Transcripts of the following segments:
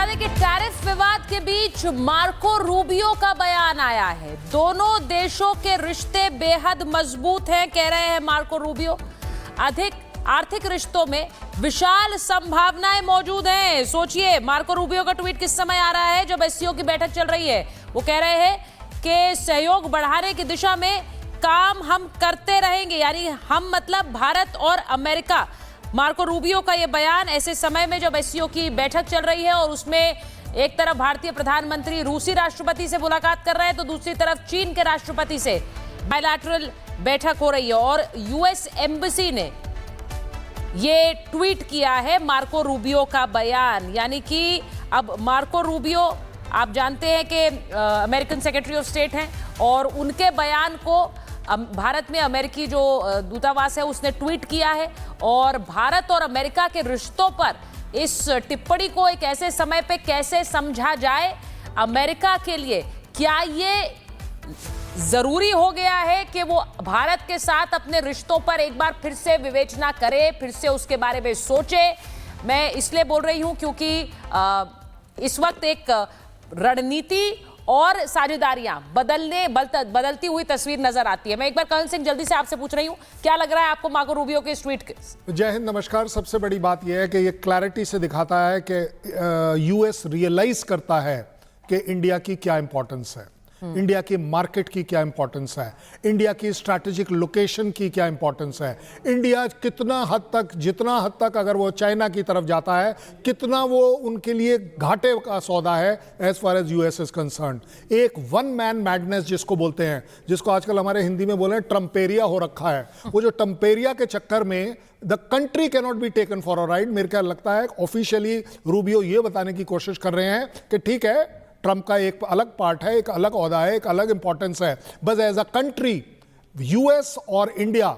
दें कि टैरिफ विवाद के बीच मार्को रूबियो का बयान आया है। दोनों देशों के रिश्ते बेहद मजबूत हैं, कह रहे हैं मार्को रूबियो। अधिक आर्थिक रिश्तों में विशाल संभावनाएं मौजूद हैं। सोचिए, मार्को रूबियो का ट्वीट किस समय आ रहा है जब एससीओ की बैठक चल रही है। वो कह रहे हैं कि सहयोग बढ़ाने की दिशा में काम हम करते रहेंगे, यानी हम मतलब भारत और अमेरिका। मार्को रूबियो का यह बयान ऐसे समय में जब एससीओ की बैठक चल रही है और उसमें एक तरफ भारतीय प्रधानमंत्री रूसी राष्ट्रपति से मुलाकात कर रहे हैं तो दूसरी तरफ चीन के राष्ट्रपति से बायलैटरल बैठक हो रही है। और यूएस एम्बेसी ने ये ट्वीट किया है मार्को रूबियो का बयान, यानी कि अब मार्को रूबियो आप जानते हैं कि अमेरिकन सेक्रेटरी ऑफ स्टेट हैं और उनके बयान को भारत में अमेरिकी जो दूतावास है उसने ट्वीट किया है और भारत और अमेरिका के रिश्तों पर इस टिप्पणी को एक ऐसे समय पे कैसे समझा जाए। अमेरिका के लिए क्या ये जरूरी हो गया है कि वो भारत के साथ अपने रिश्तों पर एक बार फिर से विवेचना करे, फिर से उसके बारे में सोचे। मैं इसलिए बोल रही हूं क्योंकि इस वक्त एक रणनीति और साझेदारियां बदलती हुई तस्वीर नजर आती है। मैं एक बार कर्नल सिंह जल्दी से आपसे पूछ रही हूं, क्या लग रहा है आपको मार्को रूबियो के इस ट्वीट के? जय हिंद, नमस्कार। सबसे बड़ी बात यह है कि ये क्लैरिटी से दिखाता है कि यूएस रियलाइज करता है कि इंडिया की क्या इंपॉर्टेंस है, इंडिया की मार्केट की क्या इंपॉर्टेंस है, इंडिया की स्ट्रैटेजिक लोकेशन की क्या इंपॉर्टेंस है, इंडिया जितना हद तक अगर वो चाइना की तरफ जाता है कितना वो उनके लिए घाटे का सौदा है as far as US is concern. एक वन मैन मैडनेस जिसको बोलते हैं, जिसको आजकल हमारे हिंदी में बोले ट्रम्पेरिया हो रखा है, वो जो ट्रम्पेरिया के चक्कर में the country can not be taken for a ride. मेरे क्या लगता है ऑफिशियली रूबियो ये बताने की कोशिश कर रहे हैं कि ठीक है, ट्रंप का एक अलग पार्ट है, एक अलग ओहदा है, एक अलग इंपॉर्टेंस है, बस एज अ कंट्री यूएस और इंडिया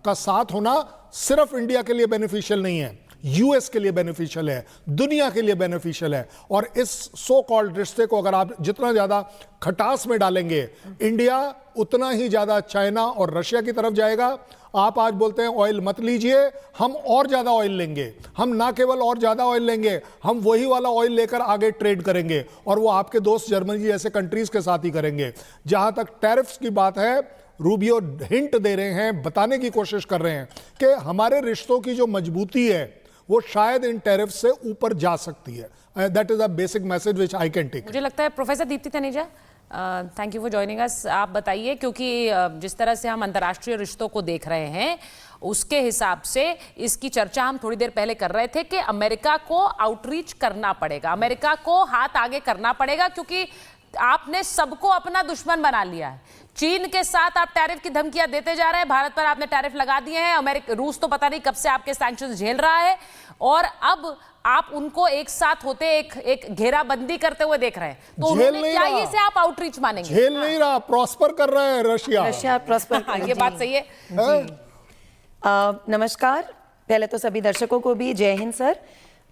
का साथ होना सिर्फ इंडिया के लिए बेनिफिशियल नहीं है, यूएस के लिए बेनिफिशियल है, दुनिया के लिए बेनिफिशियल है। और इस सो कॉल्ड रिश्ते को अगर आप जितना ज्यादा खटास में डालेंगे, इंडिया उतना ही ज्यादा चाइना और रशिया की तरफ जाएगा। आप आज बोलते हैं ऑयल मत लीजिए, हम और ज्यादा ऑयल लेंगे, हम ना केवल और ज्यादा ऑयल लेंगे, हम वही वाला ऑयल लेकर आगे ट्रेड करेंगे और वो आपके दोस्त जर्मनी जैसे कंट्रीज के साथ ही करेंगे। जहां तक टैरिफ्स की बात है, रूबियो हिंट दे रहे हैं, बताने की कोशिश कर रहे हैं कि हमारे रिश्तों की जो मजबूती है वो शायद इन टैरिफ से ऊपर जा सकती है। That is a basic message which I can take. मुझे लगता है professor Deepti Taneja, thank you for joining us. आप बताइए, क्योंकि जिस तरह से हम अंतर्राष्ट्रीय रिश्तों को देख रहे हैं उसके हिसाब से इसकी चर्चा हम थोड़ी देर पहले कर रहे थे कि अमेरिका को आउटरीच करना पड़ेगा, अमेरिका को हाथ आगे करना पड़ेगा, क्योंकि आपने सबको अपना दुश्मन बना लिया है। चीन के साथ आप टैरिफ की धमकियां देते जा रहे हैं, भारत पर आपने टैरिफ लगा दिए हैं, रूस तो पता नहीं कब से आपके सैंक्शंस झेल रहा है और अब आप उनको एक साथ होते एक घेराबंदी करते हुए देख रहे हैं। तो क्या ये से आप आउटरीच मानेंगे? झेल नहीं रहा, प्रॉस्पर कर रहा है रशिया प्रॉस्पर। ये बात सही है। नमस्कार, पहले तो सभी दर्शकों को भी जय हिंद सर।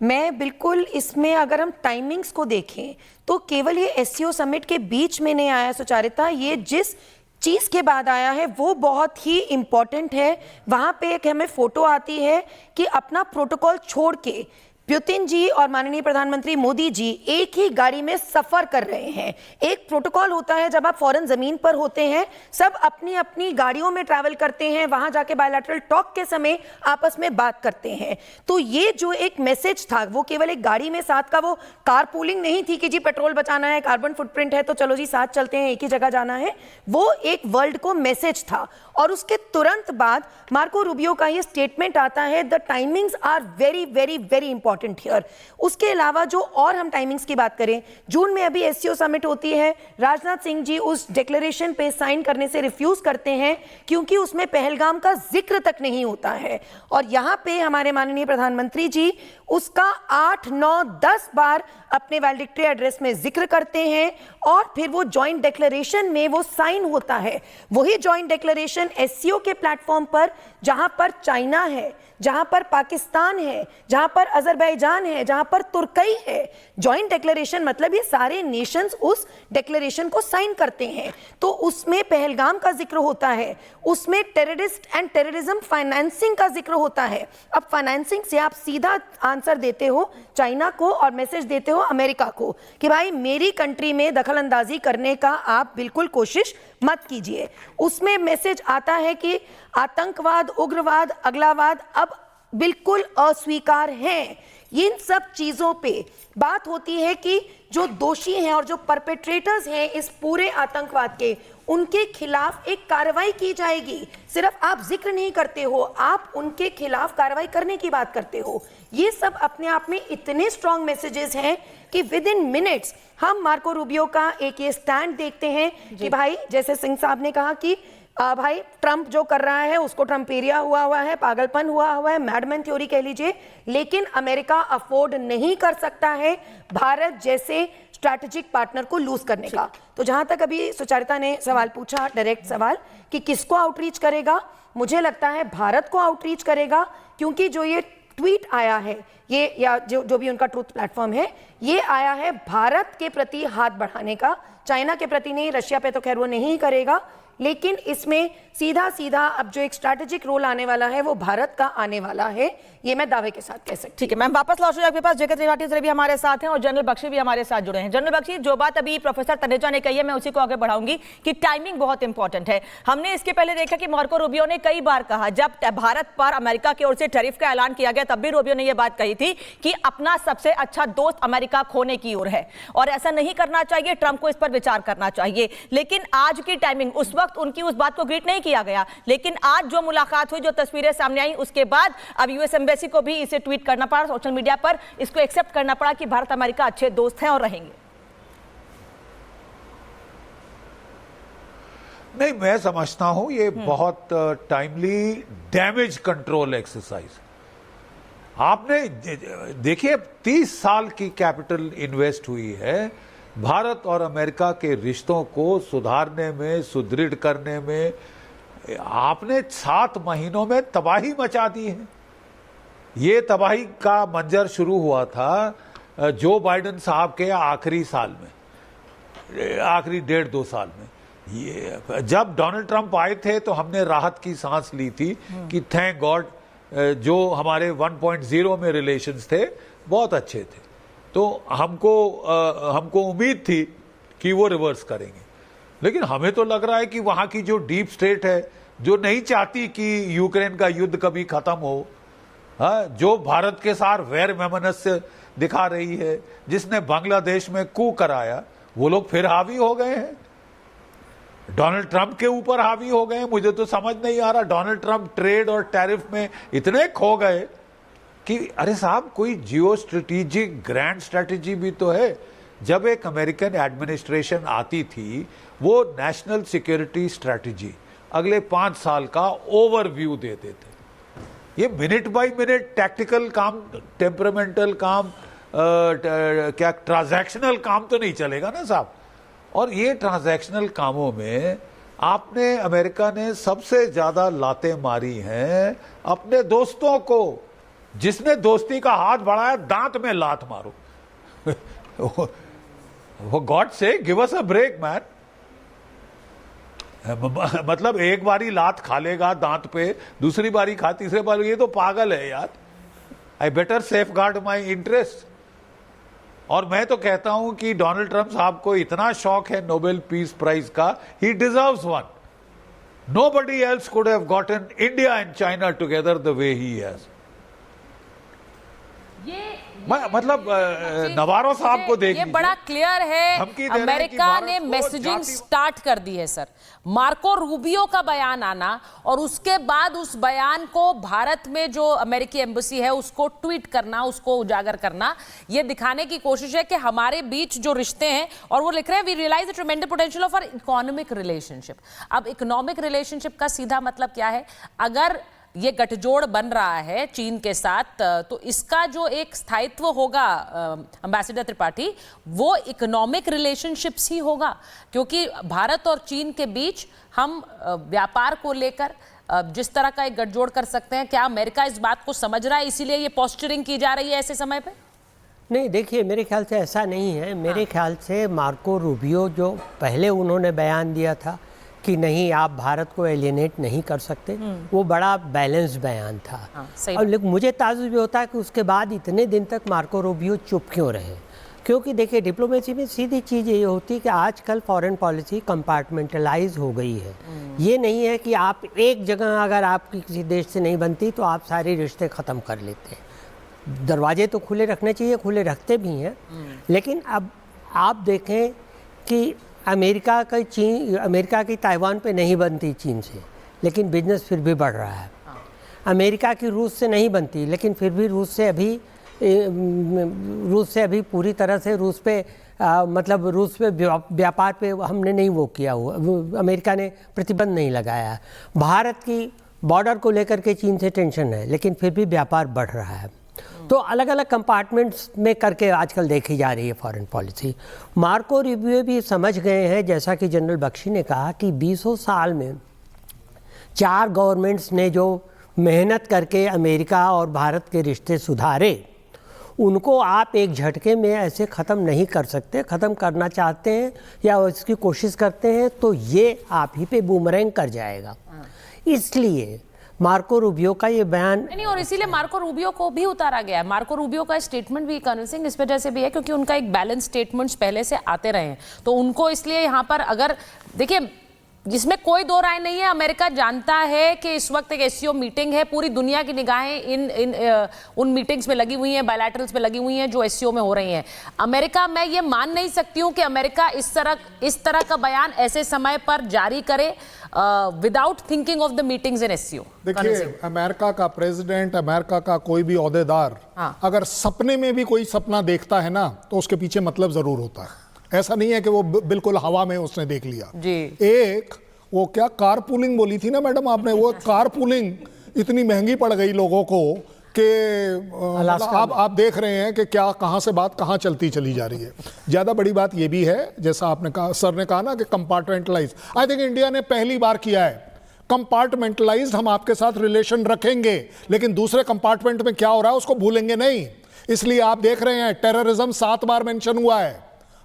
मैं बिल्कुल इसमें अगर हम टाइमिंग्स को देखें तो केवल ये एससीओ समिट के बीच में नहीं आया सुचारिता, ये जिस चीज के बाद आया है वो बहुत ही इंपॉर्टेंट है। वहां पे एक हमें फोटो आती है कि अपना प्रोटोकॉल छोड़ के पुतिन जी और माननीय प्रधानमंत्री मोदी जी एक ही गाड़ी में सफर कर रहे हैं। एक प्रोटोकॉल होता है जब आप फॉरेन जमीन पर होते हैं, सब अपनी अपनी गाड़ियों में ट्रैवल करते हैं, वहां जाके बायलैटरल टॉक के समय आपस में बात करते हैं। तो ये जो एक मैसेज था वो केवल एक गाड़ी में साथ का वो कार पूलिंग नहीं थी कि जी पेट्रोल बचाना है, कार्बन फुटप्रिंट है तो चलो जी साथ चलते हैं, एक ही जगह जाना है। वो एक वर्ल्ड को मैसेज था और उसके तुरंत बाद मार्को रूबियो का ये स्टेटमेंट आता है, the timings are very very very important here. उसके अलावा जो और हम टाइमिंग्स की बात करें, जून में अभी एससीओ समिट होती है, राजनाथ सिंह जी उस डिक्लेरेशन पे साइन करने से रिफ्यूज करते हैं क्योंकि उसमें पहलगाम का जिक्र तक नहीं होता है और यहां पे हमारे माननीय प्रधानमंत्री जी उसका 8, 9, 10 बार अपने वैल्डिक्ट्री एड्रेस में जिक्र करते हैं और फिर वो जॉइंट डिक्लेरेशन में वो साइन होता है। वही जॉइंट डिक्लेरेशन एससीओ के प्लेटफॉर्म पर जहां पर चाइना है, जहां पर पाकिस्तान है, जहां पर अजरबैजान अजरबैजान है, जहां पर तुर्कई है। जॉइंट डिक्लेरेशन मतलब ये सारे नेशंस उस डिक्लेरेशन को साइन करते हैं। तो उसमें पहलगाम का जिक्र होता है, उसमें टेररिस्ट एंड टेररिज्म फाइनेंसिंग का जिक्र होता है। अब फाइनेंसिंग से आप सीधा आंसर देते हो चाइना को और मैसेज देते हो अमेरिका को कि भाई मेरी कंट्री में दखल अंदाजी करने का आप बिल्कुल कोशिश मत कीजिए। उसमें मैसेज आता है कि आतंकवाद, उग्रवाद, अगलावाद अब बिल्कुल अस्वीकार हैं। इन सब चीजों पे बात होती है कि जो दोषी हैं और जो परपेट्रेटर्स हैं इस पूरे आतंकवाद के, उनके खिलाफ एक कार्रवाई की जाएगी। सिर्फ आप जिक्र नहीं करते हो, आप उनके खिलाफ कार्रवाई करने की बात करते हो। ये सब अपने आप में इतने स्ट्रॉन्ग मैसेजेस हैं कि विद इन मिनट्स हम मार्को रूबियो का एक ये स्टैंड देखते हैं कि भाई, जैसे सिंह साहब ने कहा कि भाई ट्रंप जो कर रहा है उसको ट्रम्पेरिया हुआ है, पागलपन हुआ है, मैडमैन थ्योरी कह लीजिए, लेकिन अमेरिका अफोर्ड नहीं कर सकता है भारत जैसे स्ट्रैटेजिक पार्टनर को लूज करने का। तो जहां तक अभी सुचारिता ने सवाल पूछा, डायरेक्ट सवाल कि किसको आउटरीच करेगा, मुझे लगता है भारत को आउटरीच करेगा, क्योंकि जो ये ट्वीट आया है ये, या जो भी उनका ट्रूथ प्लेटफॉर्म है, ये आया है भारत के प्रति हाथ बढ़ाने का, चाइना के प्रति नहीं। रशिया पे तो खैर वो नहीं करेगा, लेकिन इसमें सीधा सीधा अब जो एक स्ट्रैटेजिक रोल आने वाला है वो भारत का आने वाला है, ये मैं दावे के साथ कह सकती हूं। ठीक है मैम, वापस लौट आपके पास। जगत त्रिपाठी सर भी हमारे साथ हैं और जनरल बख्शी भी हमारे साथ जुड़े हैं। जनरल बख्शी, जो बात अभी प्रोफेसर तनेजा ने कही है मैं उसी को आगे बढ़ाऊंगी कि टाइमिंग बहुत इंपॉर्टेंट है। हमने इसके पहले देखा कि मार्को रूबियो ने कई बार कहा, जब भारत पर अमेरिका की ओर से टैरिफ का ऐलान किया गया तब भी रूबियो ने यह बात कही थी कि अपना सबसे अच्छा दोस्त अमेरिका खोने की ओर है और ऐसा नहीं करना चाहिए, ट्रंप को इस पर विचार करना चाहिए। लेकिन आज की टाइमिंग, उस वक्त उनकी उस बात को ग्रीट नहीं किया गया, लेकिन आज जो मुलाकात हुई, जो तस्वीरें सामने आई, उसके बाद अब यूएस एम्बेसी को भी इसे ट्वीट करना पड़ा, सोशल मीडिया पर इसको एक्सेप्ट करना पड़ा कि भारत अमेरिका अच्छे दोस्त हैं और रहेंगे। नहीं, मैं समझता हूं ये बहुत टाइमली डैमेज कंट्रोल एक्सरसाइज। आपने देखिए 30 साल की कैपिटल इन्वेस्ट हुई है भारत और अमेरिका के रिश्तों को सुधारने में, सुदृढ़ करने में। आपने 7 महीनों में तबाही मचा दी है। ये तबाही का मंजर शुरू हुआ था जो बाइडेन साहब के आखिरी साल में, आखिरी 1.5-2 साल में। ये जब डोनाल्ड ट्रंप आए थे तो हमने राहत की सांस ली थी कि थैंक गॉड जो हमारे 1.0 में रिलेशंस थे बहुत अच्छे थे। तो हमको उम्मीद थी कि वो रिवर्स करेंगे, लेकिन हमें तो लग रहा है कि वहां की जो डीप स्टेट है, जो नहीं चाहती कि यूक्रेन का युद्ध कभी खत्म हो, जो भारत के साथ वैर वैमनस्य दिखा रही है, जिसने बांग्लादेश में कू कराया, वो लोग फिर हावी हो गए हैं, डोनाल्ड ट्रंप के ऊपर हावी हो गए। मुझे तो समझ नहीं आ रहा, डोनाल्ड ट्रंप ट्रेड और टैरिफ में इतने खो गए कि अरे साहब कोई जियो स्ट्रेटेजिक ग्रैंड स्ट्रेटेजी भी तो है। जब एक अमेरिकन एडमिनिस्ट्रेशन आती थी वो नेशनल सिक्योरिटी स्ट्रेटेजी अगले 5 साल का ओवरव्यू देते थे। ये मिनट बाय मिनट टैक्टिकल काम, टेम्परामेंटल काम, क्या ट्रांजैक्शनल काम तो नहीं चलेगा ना साहब। और ये ट्रांजैक्शनल कामों में आपने, अमेरिका ने सबसे ज्यादा लातें मारी हैं अपने दोस्तों को। जिसने दोस्ती का हाथ बढ़ाया दांत में लात मारो। वो गॉड से give us a break man. मतलब एक बारी लात खा लेगा दांत पे, दूसरी बारी खा, तीसरे बारी, ये तो पागल है यार। I better safe guard my interest. और मैं तो कहता हूं कि डोनाल्ड ट्रंप साहब को इतना शौक है नोबेल पीस प्राइज का, ही deserves one. Nobody else could have gotten India and China together the way he has. मतलब नवारो साहब को देख ये बड़ा क्लियर है, अमेरिका ने भारत मैसेजिंग स्टार्ट कर दी है सर। मार्को रूबियो का बयान आना और उसके बाद उस बयान को भारत में जो अमेरिकी एम्बेसी है उसको ट्वीट करना, उसको उजागर करना, ये दिखाने की कोशिश है कि हमारे बीच जो रिश्ते हैं, और वो लिख रहे हैं we realize the tremendous potential of our economic relationship. अब इकोनॉमिक रिलेशनशिप का सीधा मतलब क्या है? अगर ये गठजोड़ बन रहा है चीन के साथ तो इसका जो एक स्थायित्व होगा एम्बेसडर त्रिपाठी, वो इकोनॉमिक रिलेशनशिप्स ही होगा, क्योंकि भारत और चीन के बीच हम व्यापार को लेकर, जिस तरह का एक गठजोड़ कर सकते हैं? क्या अमेरिका इस बात को समझ रहा है, इसीलिए ये पोस्चरिंग की जा रही है ऐसे समय पे? नहीं, देखिए, मेरे ख्याल से ऐसा नहीं है। मेरे ख्याल से मार्को रूबियो जो पहले उन्होंने बयान दिया था कि नहीं, आप भारत को एलियनेट नहीं कर सकते, वो बड़ा बैलेंस बयान था। और लेकिन मुझे ताज्जुब होता है कि उसके बाद इतने दिन तक मार्को रूबियो चुप क्यों रहे। क्योंकि देखिए, डिप्लोमेसी में सीधी चीज़ ये होती है कि आजकल फॉरेन पॉलिसी कंपार्टमेंटलाइज हो गई है। ये नहीं है कि आप एक जगह अगर आपकी किसी देश से नहीं बनती तो आप सारे रिश्ते ख़त्म कर लेते हैं। दरवाजे तो खुले रखने चाहिए, खुले रखते भी हैं, लेकिन अब आप देखें कि अमेरिका की ताइवान पे नहीं बनती चीन से, लेकिन बिजनेस फिर भी बढ़ रहा है। अमेरिका की रूस से नहीं बनती, लेकिन फिर भी रूस से अभी पूरी तरह से रूस पे व्यापार पे हमने नहीं वो किया हुआ, अमेरिका ने प्रतिबंध नहीं लगाया है। भारत की बॉर्डर को लेकर के चीन से टेंशन है, लेकिन फिर भी व्यापार बढ़ रहा है। तो अलग अलग कंपार्टमेंट्स में करके आजकल देखी जा रही है फॉरेन पॉलिसी। मार्को रूबियो भी समझ गए हैं, जैसा कि जनरल बख्शी ने कहा, कि 20 साल में 4 गवर्नमेंट्स ने जो मेहनत करके अमेरिका और भारत के रिश्ते सुधारे, उनको आप एक झटके में ऐसे ख़त्म नहीं कर सकते। ख़त्म करना चाहते हैं या इसकी कोशिश करते हैं तो ये आप ही पे बूमरैंग कर जाएगा। इसलिए मार्को रूबियो का ये बयान नहीं, और इसीलिए मार्को रूबियो को भी उतारा गया है। मार्को रूबियो का स्टेटमेंट भी कर्नल सिंह इस वजह से भी है क्योंकि उनका एक बैलेंस स्टेटमेंट्स पहले से आते रहे हैं, तो उनको इसलिए यहाँ पर, अगर देखिए, जिसमें कोई दो राय नहीं है, अमेरिका जानता है कि इस वक्त एक एससीओ मीटिंग है, पूरी दुनिया की निगाहें उन मीटिंग्स में लगी हुई हैं, बायलैटरल्स में लगी हुई हैं जो एससीओ में हो रही हैं। अमेरिका, मैं ये मान नहीं सकती हूँ कि अमेरिका इस तरह का बयान ऐसे समय पर जारी करे without thinking of the meetings in SCO. देखिए, अमेरिका का प्रेसिडेंट, अमेरिका का कोई भी ओहदेदार अगर सपने में भी कोई सपना देखता है ना, तो उसके पीछे मतलब जरूर होता है। ऐसा नहीं है कि वो बिल्कुल हवा में उसने देख लिया जी। एक वो क्या कार पूलिंग बोली थी ना मैडम आपने, वो कार पूलिंग इतनी महंगी पड़ गई लोगों को कि आप देख रहे हैं कि क्या, कहां से बात कहां चलती चली जा रही है। ज्यादा बड़ी बात ये भी है, जैसा आपने कहा, सर ने कहा ना कि कंपार्टमेंटलाइज, आई थिंक इंडिया ने पहली बार किया है कंपार्टमेंटलाइज। हम आपके साथ रिलेशन रखेंगे, लेकिन दूसरे कंपार्टमेंट में क्या हो रहा है उसको भूलेंगे नहीं। इसलिए आप देख रहे हैं टेररिज्म 7 बार मेंशन हुआ है,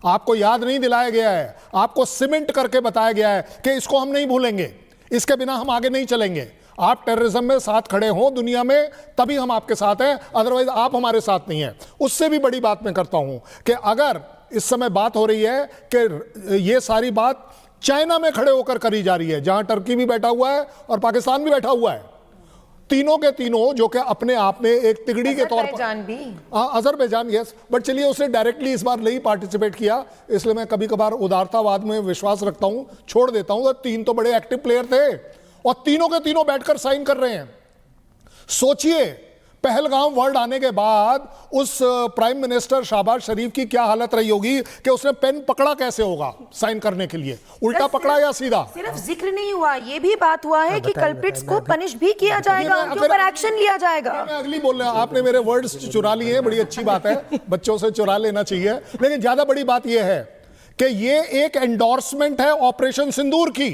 आपको याद नहीं दिलाया गया है, आपको सीमेंट करके बताया गया है कि इसको हम नहीं भूलेंगे, इसके बिना हम आगे नहीं चलेंगे। आप टेररिज्म में साथ खड़े हो दुनिया में, तभी हम आपके साथ हैं, अदरवाइज आप हमारे साथ नहीं हैं। उससे भी बड़ी बात मैं करता हूं कि अगर इस समय बात हो रही है कि ये सारी बात चाइना में खड़े होकर करी जा रही है, जहां टर्की भी बैठा हुआ है और पाकिस्तान भी बैठा हुआ है, तीनों के तीनों जो कि अपने आप में एक तिगड़ी के तौर पर, अजरबैजान, यस, बट चलिए उसने डायरेक्टली इस बार नहीं पार्टिसिपेट किया, इसलिए मैं कभी कभार उदारतावाद में विश्वास रखता हूं, छोड़ देता हूं। तो 3 तो बड़े एक्टिव प्लेयर थे और तीनों के तीनों बैठकर साइन कर रहे हैं। सोचिए, पहलगाम वर्ल्ड आने के बाद उस प्राइम मिनिस्टर शहबाज शरीफ की क्या हालत रही होगी कि उसने पेन पकड़ा कैसे होगा साइन करने के लिए, उल्टा पकड़ा या सीधा। सिर्फ जिक्र नहीं हुआ, ये भी बात हुआ है कि कल्प्रिट्स को पनिश भी किया जाएगा, उनके ऊपर एक्शन लिया जाएगा। मैं अगली बोल रहा हूं, आपने मेरे वर्ड्स चुरा लिए हैं, बड़ी अच्छी बात है, बच्चों से चुरा लेना चाहिए। लेकिन ज्यादा बड़ी बात यह है कि ये एक एंडोर्समेंट है ऑपरेशन सिंदूर की,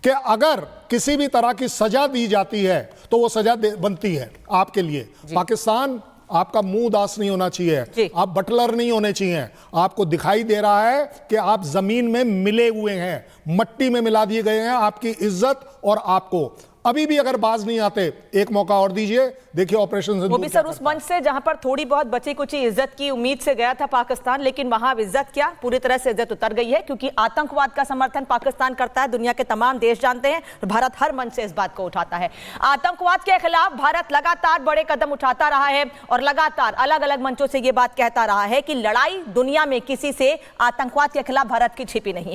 कि अगर किसी भी तरह की सजा दी जाती है तो वो सजा बनती है आपके लिए। पाकिस्तान, आपका मुंह उदास नहीं होना चाहिए, आप बटलर नहीं होने चाहिए। आपको दिखाई दे रहा है कि आप जमीन में मिले हुए हैं, मट्टी में मिला दिए गए हैं, आपकी इज्जत और आपको। अभी भी अगर बाज नहीं आते, एक मौका और दीजिए, देखिए ऑपरेशन वो भी सर उस मंच से जहां पर थोड़ी बहुत बची कुछ इज्जत की उम्मीद से गया था पाकिस्तान, लेकिन वहां इज्जत क्या, पूरी तरह से इज्जत उतर गई है, क्योंकि आतंकवाद का समर्थन पाकिस्तान करता है, दुनिया के तमाम देश जानते हैं, भारत हर मंच से इस बात को उठाता है। आतंकवाद के खिलाफ भारत लगातार बड़े कदम उठाता रहा है और लगातार अलग अलग मंचों से यह बात कहता रहा है कि लड़ाई दुनिया में किसी से आतंकवाद के खिलाफ भारत की छिपी नहीं है।